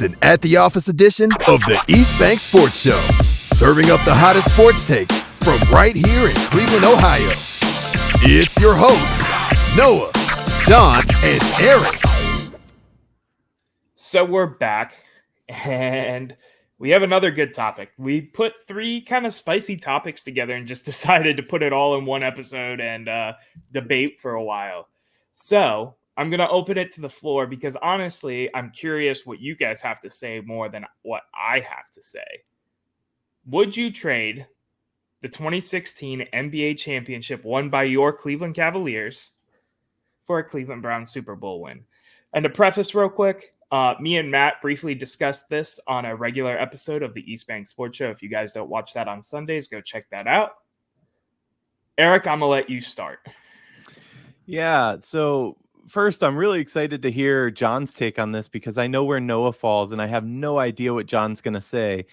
It's an at-the-office edition of the East Bank Sports Show, serving up the hottest sports takes from right here in Cleveland, Ohio. It's your hosts, Noah, John, and Erik. So we're back, and we have another good topic. We put three kind of spicy topics together and just decided to put it all in one episode and debate for a while. So I'm going to open it to the floor because honestly, I'm curious what you guys have to say more than what I have to say. Would you trade the 2016 NBA championship won by your Cleveland Cavaliers for a Cleveland Browns Super Bowl win? And to preface real quick, me and Matt briefly discussed this on a regular episode of the East Bank Sports Show. If you guys don't watch that on Sundays, go check that out. Erik, I'm going to let you start. Yeah, so first, I'm really excited to hear John's take on this because I know where Noah falls and I have no idea what John's going to say.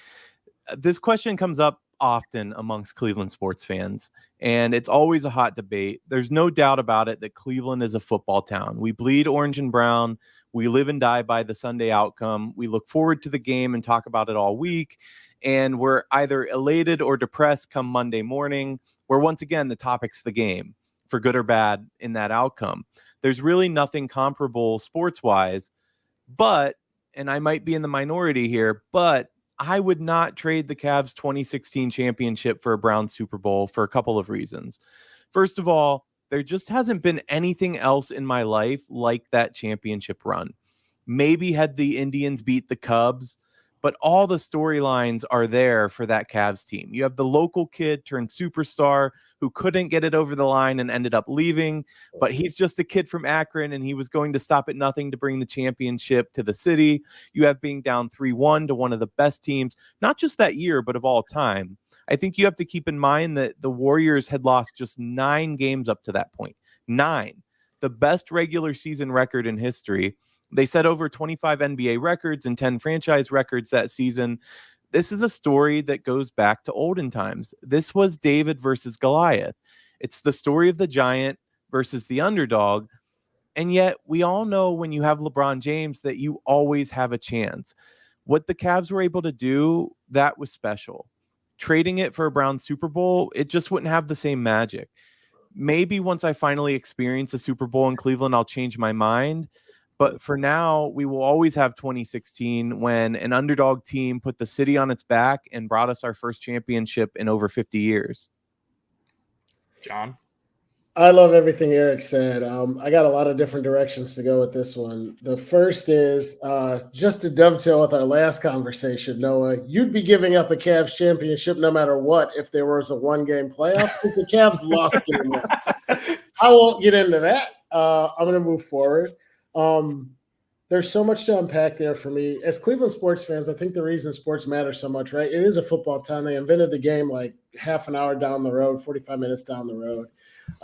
This question comes up often amongst Cleveland sports fans, and it's always a hot debate. There's no doubt about it that Cleveland is a football town. We bleed orange and brown. We live and die by the Sunday outcome. We look forward to the game and talk about it all week, and we're either elated or depressed come Monday morning, where once again the topic's the game, for good or bad in that outcome. There's really nothing comparable sports-wise, but, and I might be in the minority here, but I would not trade the Cavs 2016 championship for a Browns Super Bowl for a couple of reasons. First of all, there just hasn't been anything else in my life like that championship run. Maybe had the Indians beat the Cubs, but all the storylines are there for that Cavs team. You have the local kid turned superstar who couldn't get it over the line and ended up leaving, but he's just a kid from Akron and he was going to stop at nothing to bring the championship to the city. You have being down 3-1 to one of the best teams, not just that year, but of all time. I think you have to keep in mind that the Warriors had lost just 9 games up to that point. 9. The best regular season record in history. They set over 25 NBA records and 10 franchise records that season. This is a story that goes back to olden times. This was David versus Goliath. It's the story of the giant versus the underdog. And yet we all know when you have LeBron James that you always have a chance. What the Cavs were able to do, that was special. Trading it for a Browns Super Bowl, it just wouldn't have the same magic. Maybe once I finally experience a Super Bowl in Cleveland, I'll change my mind. But for now, we will always have 2016 when an underdog team put the city on its back and brought us our first championship in over 50 years. John? I love everything Erik said. I got a lot of different directions to go with this one. The first is just to dovetail with our last conversation, Noah, you'd be giving up a Cavs championship no matter what if there was a one-game playoff because the Cavs lost game one. I won't get into that. I'm going to move forward. There's so much to unpack there for me. As Cleveland sports fans, I think the reason sports matter so much, right? It is a football town. They invented the game like half an hour down the road, 45 minutes down the road.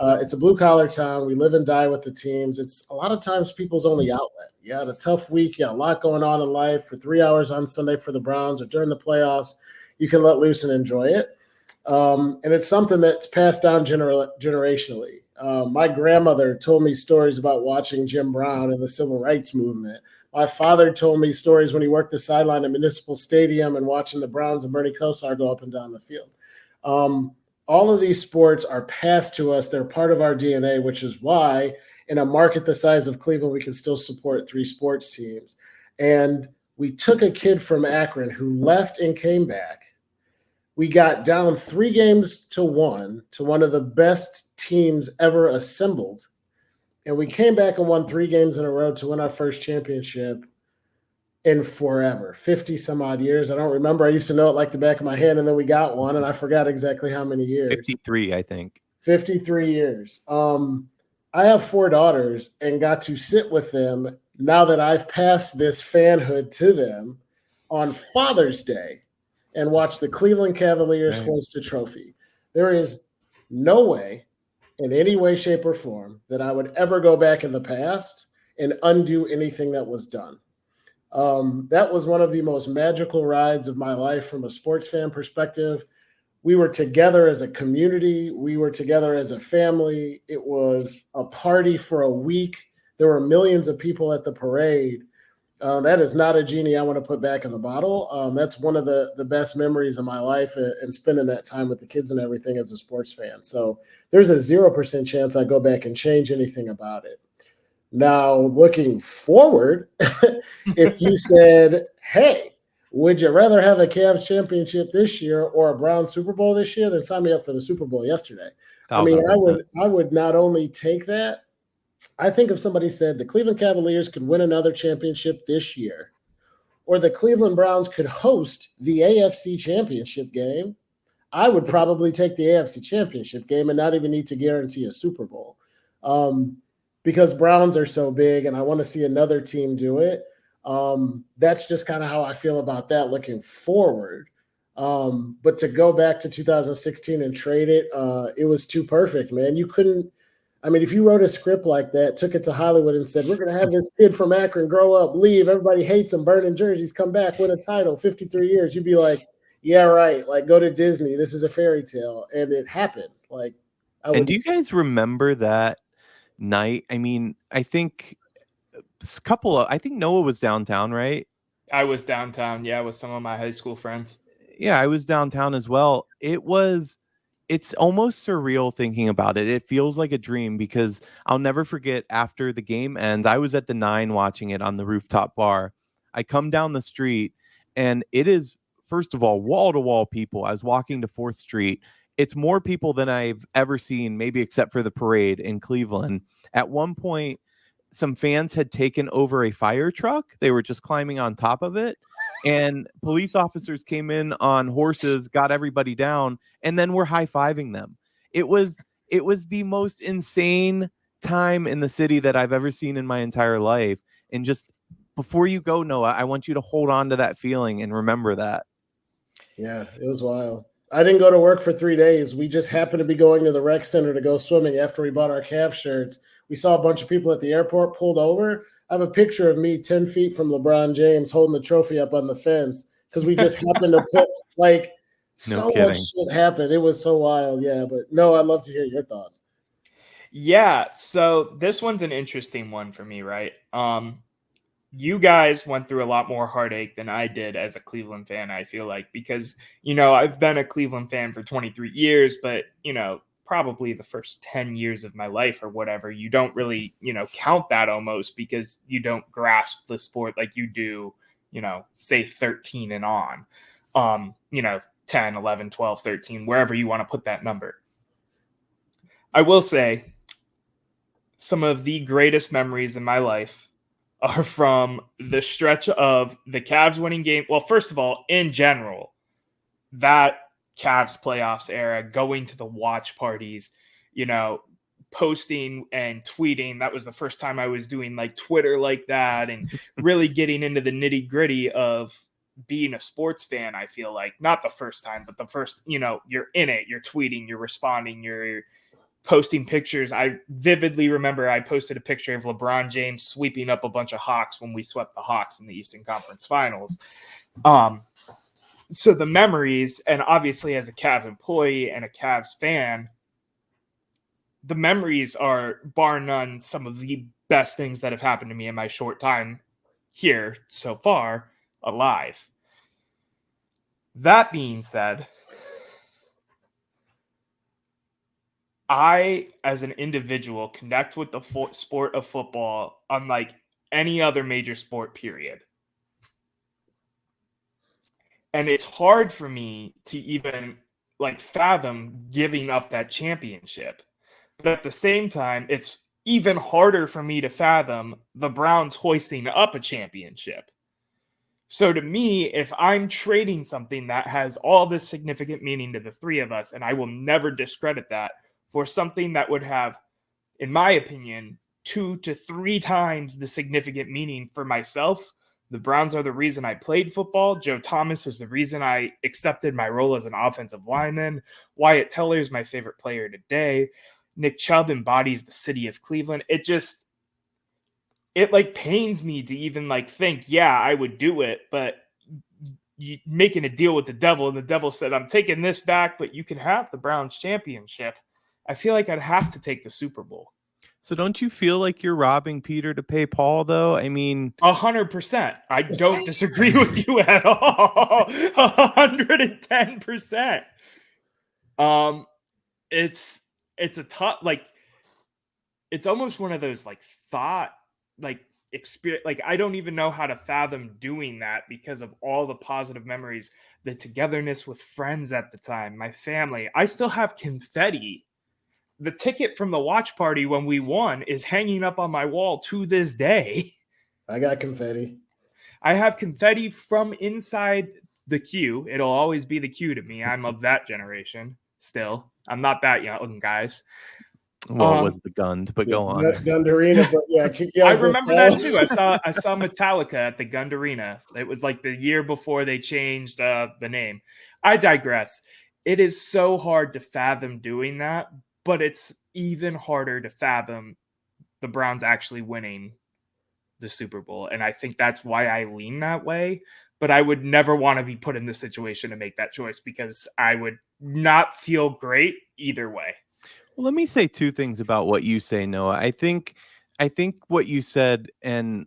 It's a blue-collar town. We live and die with the teams. It's a lot of times people's only outlet. You had a tough week. You had a lot going on in life. For 3 hours on Sunday for the Browns or during the playoffs, you can let loose and enjoy it. And it's something that's passed down generationally. My grandmother told me stories about watching Jim Brown and the civil rights movement. My father told me stories when he worked the sideline at Municipal Stadium and watching the Browns and Bernie Kosar go up and down the field. All of these sports are passed to us. They're part of our DNA, which is why in a market the size of Cleveland, we can still support 3 sports teams. And we took a kid from Akron who left and came back. We got down 3-1 to one of the best teams ever assembled. And we came back and won 3 games in a row to win our first championship in forever, 50 some odd years. I don't remember. I used to know it like the back of my hand, and then we got one, and I forgot exactly how many years. 53, I think. 53 years. I have 4 daughters and got to sit with them now that I've passed this fanhood to them on Father's Day and watch the Cleveland Cavaliers hoist a trophy. There is no way, in any way, shape, or form, that I would ever go back in the past and undo anything that was done. That was one of the most magical rides of my life from a sports fan perspective. We were together as a community. We were together as a family. It was a party for a week. There were millions of people at the parade. That is not a genie I want to put back in the bottle. That's one of the best memories of my life, and spending that time with the kids and everything as a sports fan. So there's a 0% chance I go back and change anything about it. Now, looking forward, if you said, hey, would you rather have a Cavs championship this year or a Browns Super Bowl this year? Then sign me up for the Super Bowl yesterday. I mean, 1000%. I would not only take that. I think if somebody said the Cleveland Cavaliers could win another championship this year, or the Cleveland Browns could host the AFC championship game, I would probably take the AFC championship game and not even need to guarantee a Super Bowl. Because Browns are so big and I want to see another team do it. That's just kind of how I feel about that looking forward. But to go back to 2016 and trade it, it was too perfect, man. You couldn't. I mean, if you wrote a script like that, took it to Hollywood and said, we're going to have this kid from Akron grow up, leave, everybody hates him, burn in jerseys, come back, win a title, 53 years, you'd be like, yeah, right. Like, go to Disney. This is a fairy tale. And it happened. Like, And do you guys remember that night? I mean, I think I think Noah was downtown, right? I was downtown, yeah, with some of my high school friends. Yeah, I was downtown as well. It's almost surreal thinking about it. It feels like a dream because I'll never forget after the game ends, I was at the 9 watching it on the rooftop bar. I come down the street and it is, first of all, wall to wall people. I was walking to 4th Street. It's more people than I've ever seen, maybe except for the parade in Cleveland. At one point, some fans had taken over a fire truck. They were just climbing on top of it. And police officers came in on horses, got everybody down, and then we're high-fiving them. It was the most insane time in the city that I've ever seen in my entire life. And just before you go, Noah, I want you to hold on to that feeling and remember that. Yeah, it was wild. I didn't go to work for 3 days. We just happened to be going to the rec center to go swimming after we bought our Cavs shirts. We saw a bunch of people at the airport pulled over. I have a picture of me 10 feet from LeBron James holding the trophy up on the fence because we just happened to put like so much shit happened. It was so wild. Yeah, but no, I'd love to hear your thoughts. Yeah, so this one's an interesting one for me, right? You guys went through a lot more heartache than I did as a Cleveland fan, I feel like, because, I've been a Cleveland fan for 23 years, but, probably the first 10 years of my life or whatever, you don't really, count that almost because you don't grasp the sport like you do, say 13 and on, 10, 11, 12, 13, wherever you want to put that number. I will say some of the greatest memories in my life are from the stretch of the Cavs winning game. Well, first of all, in general, that Cavs playoffs era, going to the watch parties, posting and tweeting. That was the first time I was doing like Twitter like that and really getting into the nitty gritty of being a sports fan. I feel like not the first time, but the first, you're in it, you're tweeting, you're responding, you're posting pictures. I vividly remember I posted a picture of LeBron James sweeping up a bunch of Hawks when we swept the Hawks in the Eastern Conference Finals. So the memories, and obviously as a Cavs employee and a Cavs fan, the memories are bar none some of the best things that have happened to me in my short time here so far alive. That being said, I, as an individual, connect with the sport of football unlike any other major sport, period. And it's hard for me to even fathom giving up that championship. But at the same time, it's even harder for me to fathom the Browns hoisting up a championship. So to me, if I'm trading something that has all this significant meaning to the three of us, and I will never discredit that, for something that would have, in my opinion, 2 to 3 times the significant meaning for myself. The Browns are the reason I played football. Joe Thomas is the reason I accepted my role as an offensive lineman. Wyatt Teller is my favorite player today. Nick Chubb embodies the city of Cleveland. It pains me to even think, yeah, I would do it, but you making a deal with the devil, and the devil said, I'm taking this back, but you can have the Browns championship. I feel like I'd have to take the Super Bowl. So don't you feel like you're robbing Peter to pay Paul, though? I mean, 100%. I don't disagree with you at all. 110%. It's a tough, like, it's almost one of those like thought, like experience. Like, I don't even know how to fathom doing that because of all the positive memories, the togetherness with friends at the time, my family. I still have confetti. The ticket from the watch party when we won is hanging up on my wall to this day. I got confetti. I have confetti from inside the queue. It'll always be the queue to me. I'm of that generation still. I'm not that young, guys. well, it was the Gund, but go on. Gund Arena, but yeah, I remember that too. I saw Metallica at the Gund Arena. It was like the year before they changed the name. I digress. It is so hard to fathom doing that, but it's even harder to fathom the Browns actually winning the Super Bowl. And I think that's why I lean that way. But I would never want to be put in the situation to make that choice because I would not feel great either way. Well, let me say two things about what you say, Noah. I think what you said, and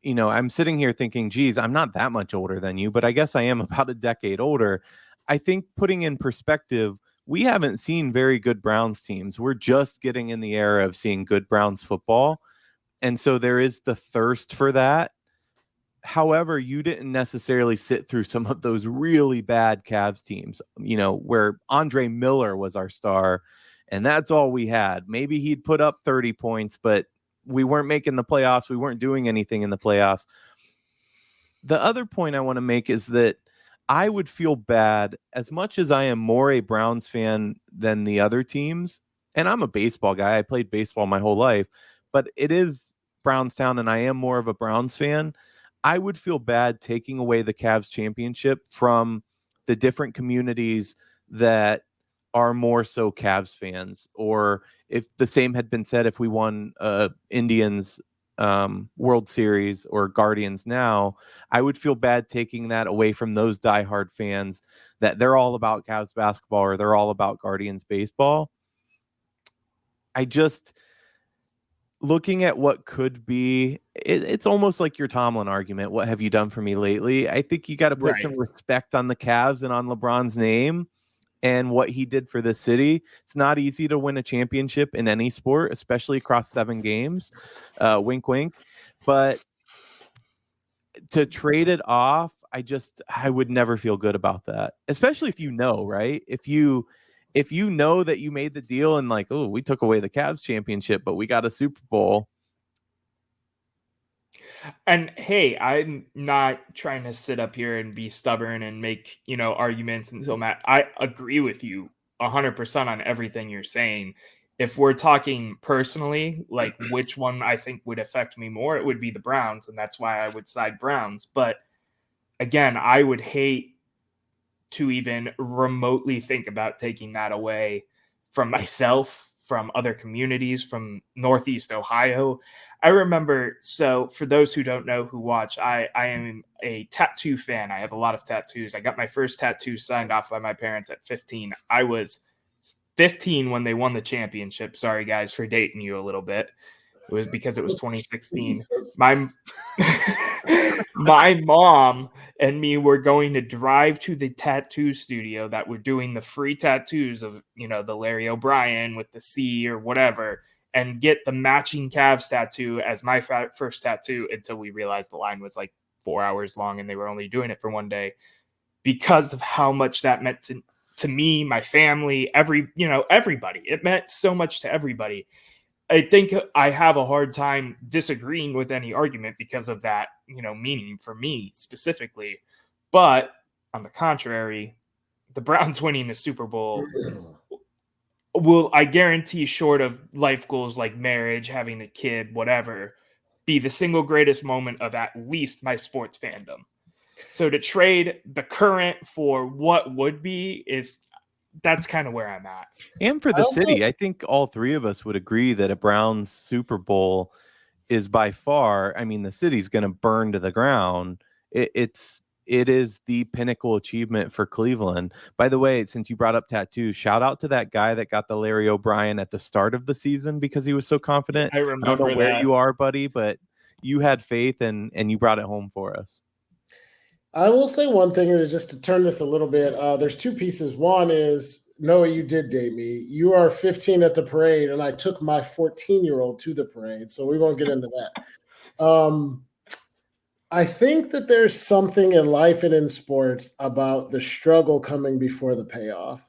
I'm sitting here thinking, geez, I'm not that much older than you, but I guess I am about a decade older. I think putting in perspective, we haven't seen very good Browns teams. We're just getting in the era of seeing good Browns football. And so there is the thirst for that. However, you didn't necessarily sit through some of those really bad Cavs teams, where Andre Miller was our star, and that's all we had. Maybe he'd put up 30 points, but we weren't making the playoffs. We weren't doing anything in the playoffs. The other point I want to make is that I would feel bad, as much as I am more a Browns fan than the other teams, and I'm a baseball guy. I played baseball my whole life, but it is Brownstown, and I am more of a Browns fan. I would feel bad taking away the Cavs championship from the different communities that are more so Cavs fans. Or if the same had been said if we won Indians World Series or Guardians now, I would feel bad taking that away from those diehard fans that they're all about Cavs basketball or they're all about Guardians baseball. Looking at what could be, it's almost like your Tomlin argument. What have you done for me lately? I think you got to put some respect on the Cavs and on LeBron's name and what he did for this city. It's not easy to win a championship in any sport, especially across 7 games. Wink, wink. But to trade it off, I would never feel good about that, especially if right? If you know that you made the deal and like, oh, we took away the Cavs championship, but we got a Super Bowl. And hey, I'm not trying to sit up here and be stubborn and make, arguments until Matt. I agree with you 100% on everything you're saying. If we're talking personally, like which one I think would affect me more, it would be the Browns. And that's why I would side Browns. But again, I would hate to even remotely think about taking that away from myself, from other communities, from Northeast Ohio. I remember, so for those who don't know, who watch, I am a tattoo fan. I have a lot of tattoos. I got my first tattoo signed off by my parents at 15. I was 15 when they won the championship. Sorry, guys, for dating you a little bit. It was because it was 2016. My mom and me were going to drive to the tattoo studio that were doing the free tattoos of, the Larry O'Brien with the C or whatever, and get the matching Cavs tattoo as my first tattoo until we realized the line was like 4 hours long and they were only doing it for one day because of how much that meant to me, my family, everybody. It meant so much to everybody. I think I have a hard time disagreeing with any argument because of that, meaning for me specifically. But on the contrary, the Browns winning the Super Bowl will, I guarantee, short of life goals like marriage, having a kid, whatever, be the single greatest moment of at least my sports fandom. So to trade the current for what would be that's kind of where I'm at. And for the city, I think all three of us would agree that a Browns Super Bowl is by far, the city's going to burn to the ground. It's it is the pinnacle achievement for Cleveland. By the way, since you brought up tattoos, shout out to that guy that got the Larry O'Brien at the start of the season because he was so confident. I I don't remember know where that. you are, buddy, but you had faith and you brought it home for us. I will say one thing, just to turn this a little bit. There's two pieces. One is, Noah, you did date me. You are 15 at the parade, and I took my 14-year-old to the parade, so we won't get into that. I think that there's something in life and in sports about the struggle coming before the payoff.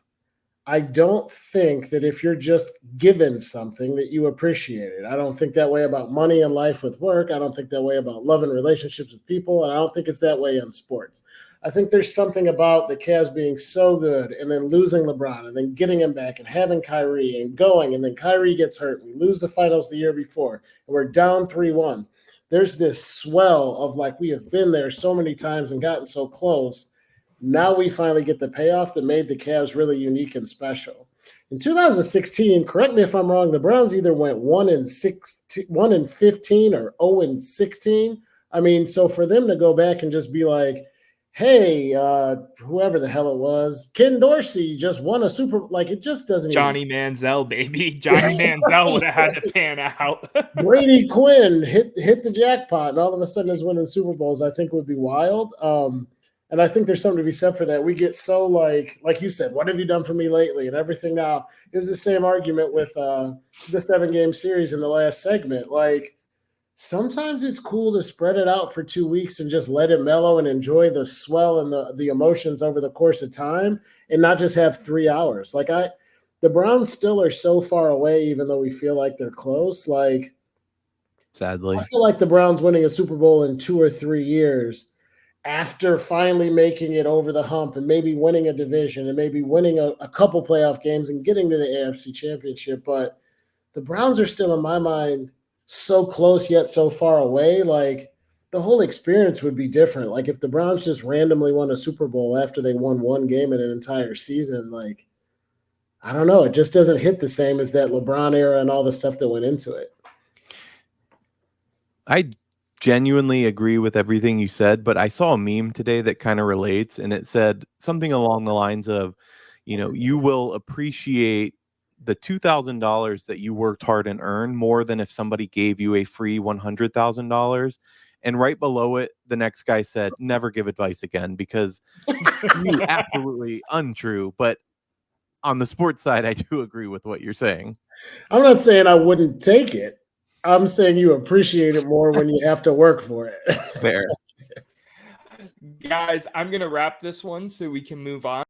I don't think that if you're just given something that you appreciate it. I don't think that way about money and life with work. I don't think that way about love and relationships with people. And I don't think it's that way in sports. I think there's something about the Cavs being so good and then losing LeBron and then getting him back and having Kyrie and going, and then Kyrie gets hurt. We lose the finals the year before and we're down 3-1. There's this swell of like, we have been there so many times and gotten so close. Now we finally get the payoff that made the Cavs really unique and special. In 2016, correct me if I'm wrong, the Browns either went 1-15 or 0-16. I mean, so for them to go back and just be like, hey, whoever the hell it was, Ken Dorsey just won a Super, like, it just doesn't Johnny even Manziel, baby. Johnny Manziel would have had to pan out. Brady Quinn hit the jackpot and all of a sudden is winning Super Bowls, I think would be wild. And I think there's something to be said for that. We get so like you said, what have you done for me lately? And everything now is the same argument with the 7-game series in the last segment. Like, sometimes it's cool to spread it out for 2 weeks and just let it mellow and enjoy the swell and the emotions over the course of time and not just have 3 hours. Like the Browns still are so far away, even though we feel like they're close. Like, Sadly, I feel like the Browns winning a Super Bowl in 2 or 3 years after finally making it over the hump and maybe winning a division and maybe winning a couple playoff games and getting to the AFC Championship. But the Browns are still, in my mind, so close yet so far away. Like, the whole experience would be different. Like, if the Browns just randomly won a Super Bowl after they won one game in an entire season, like, I don't know. It just doesn't hit the same as that LeBron era and all the stuff that went into it. I genuinely agree with everything you said, but I saw a meme today that kind of relates, and it said something along the lines of, you will appreciate the $2,000 that you worked hard and earned more than if somebody gave you a free $100,000. And right below it, the next guy said, never give advice again, because absolutely untrue. But on the sports side, I do agree with what you're saying. I'm not saying I wouldn't take it. I'm saying you appreciate it more when you have to work for it. Fair. Guys, I'm going to wrap this one so we can move on.